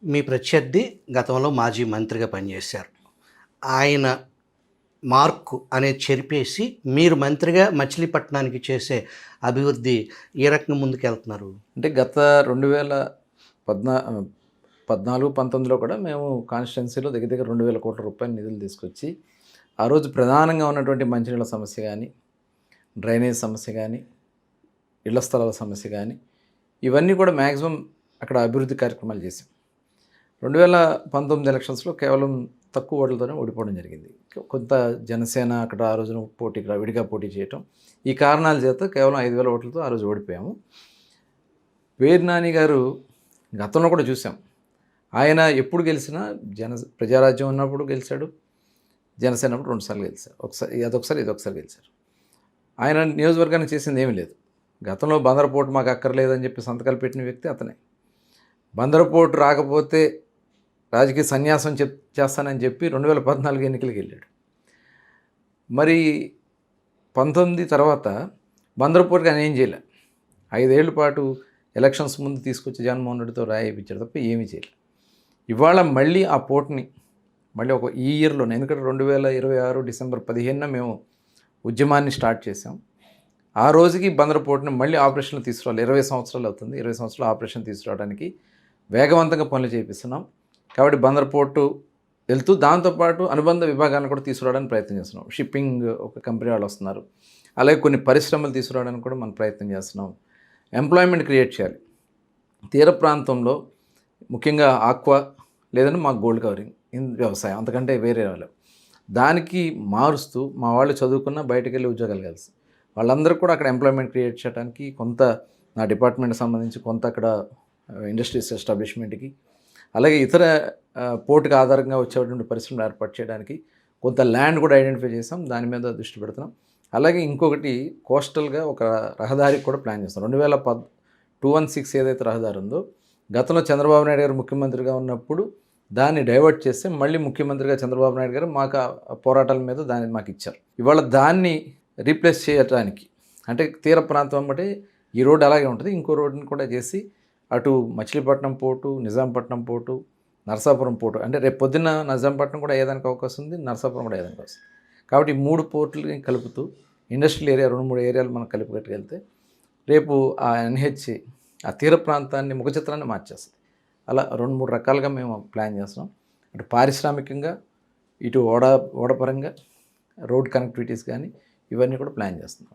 మీ ప్రత్యర్థి గతంలో మాజీ మంత్రిగా పనిచేశారు. ఆయన మార్కు అనేది చెరిపేసి మీరు మంత్రిగా మచిలీపట్నానికి చేసే అభివృద్ధి ఏ రకంగా ముందుకెళ్తున్నారు? అంటే గత 2014-19లో కూడా మేము కాన్స్టిట్యున్సీలో దగ్గర దగ్గర 2,000 కోట్ల రూపాయల నిధులు తీసుకొచ్చి ఆ రోజు ప్రధానంగా ఉన్నటువంటి మంచినీళ్ళ సమస్య కానీ, డ్రైనేజ్ సమస్య కానీ, ఇళ్ల స్థలాల సమస్య కానీ, ఇవన్నీ కూడా మ్యాక్సిమం అక్కడ అభివృద్ధి కార్యక్రమాలు చేసాం. 2019 ఎలక్షన్స్లో కేవలం తక్కువ ఓట్లతోనే ఓడిపోవడం జరిగింది. కొంత జనసేన అక్కడ ఆ రోజున విడిగా పోటీ చేయటం, ఈ కారణాల చేత కేవలం 5,000 ఓట్లతో ఆ రోజు ఓడిపోయాము. పేర్ని నాని గారు గతంలో కూడా చూసాం. ఆయన ఎప్పుడు గెలిచినా ప్రజారాజ్యం ఉన్నప్పుడు గెలిచాడు, జనసేన అప్పుడు 2 సార్లు గెలిచారు. ఒకసారి ఇదొకసారి గెలిచారు. ఆయన నియోజకవర్గానికి చేసింది ఏమీ లేదు. గతంలో బందరపోటు మాకు అక్కర్లేదని చెప్పి సంతకాలు పెట్టిన వ్యక్తి అతనే. బందరపోటు రాకపోతే రాజకీయ సన్యాసం చేస్తానని చెప్పి 2014 ఎన్నికలకు వెళ్ళాడు. మరి 19 తర్వాత బందరపోటుకి ఆయన ఏం చేయలే. 5 ఏళ్ల పాటు ఎలక్షన్స్ ముందు తీసుకొచ్చి జగన్మోహన్ రెడ్డితో రాయిపించాడు తప్ప ఏమీ చేయలే. ఇవాళ మళ్ళీ ఆ పోటుని మళ్ళీ ఈ ఇయర్లోనే, ఎందుకంటే 2026 డిసెంబర్ 15న మేము ఉద్యమాన్ని స్టార్ట్ చేసాం. ఆ రోజుకి బందరపోటుని మళ్ళీ ఆపరేషన్లు తీసుకురావాలి. 20 సంవత్సరాలు అవుతుంది. 20 సంవత్సరాలు ఆపరేషన్ తీసుకురావడానికి వేగవంతంగా పనులు చేపిస్తున్నాం. కాబట్టి బందరపోర్టు వెళ్తూ దాంతోపాటు అనుబంధ విభాగాలను కూడా తీసుకురావడానికి ప్రయత్నం చేస్తున్నాం. షిప్పింగ్ ఒక కంపెనీ వాళ్ళు వస్తున్నారు, అలాగే కొన్ని పరిశ్రమలు తీసుకురావడానికి కూడా మనం ప్రయత్నం చేస్తున్నాం. ఎంప్లాయ్మెంట్ క్రియేట్ చేయాలి. తీర ప్రాంతంలో ముఖ్యంగా ఆక్వా లేదంటే మాకు గోల్డ్ కవరింగ్ వ్యవసాయం, అంతకంటే వేరే వాళ్ళు దానికి మారుస్తూ మా వాళ్ళు చదువుకున్న బయటకు వెళ్ళి ఉద్యోగాలు కలిసి వాళ్ళందరూ కూడా అక్కడ ఎంప్లాయ్మెంట్ క్రియేట్ చేయడానికి కొంత నా డిపార్ట్మెంట్కి సంబంధించి కొంత అక్కడ ఇండస్ట్రీస్ ఎస్టాబ్లిష్మెంట్కి, అలాగే ఇతర పోర్టుకి ఆధారంగా వచ్చేటువంటి పరిశ్రమలు ఏర్పాటు చేయడానికి కొంత ల్యాండ్ కూడా ఐడెంటిఫై చేసాం. దాని మీద దృష్టి పెడుతున్నాం. అలాగే ఇంకొకటి కోస్టల్గా ఒక రహదారికి కూడా ప్లాన్ చేస్తాం. 216 ఏదైతే రహదారి ఉందో గతంలో చంద్రబాబు నాయుడు గారు ముఖ్యమంత్రిగా ఉన్నప్పుడు దాన్ని డైవర్ట్ చేస్తే మళ్ళీ ముఖ్యమంత్రిగా చంద్రబాబు నాయుడు గారు మాకు పోరాటాల మీద దాన్ని మాకు ఇచ్చారు. ఇవాళ దాన్ని రీప్లేస్ చేయడానికి అంటే తీర ప్రాంతం అంటే ఈ రోడ్డు అలాగే ఉంటుంది, ఇంకో రోడ్డుని కూడా చేసి అటు Machilipatnam port, Nizampatnam port, Narasapuram port, అంటే రేపు పొద్దున్న నిజాంపట్నం కూడా అయ్యేదానికి అవకాశం ఉంది, నరసాపురం కూడా అయ్యేదానికి వస్తుంది. కాబట్టి 3 పోర్టులని కలుపుతూ ఇండస్ట్రియల్ ఏరియా 2-3 ఏరియాలు మనం కలిపికట్టుకెళ్తే రేపు ఆ ఎన్హెచ్ ఆ తీర ప్రాంతాన్ని ముఖచిత్రాన్ని మార్చేస్తుంది. అలా 2-3 రకాలుగా మేము ప్లాన్ చేస్తున్నాం. అటు పారిశ్రామికంగా, ఇటు ఓడపరంగా, రోడ్ కనెక్టివిటీస్ కానీ ఇవన్నీ కూడా ప్లాన్ చేస్తున్నాం.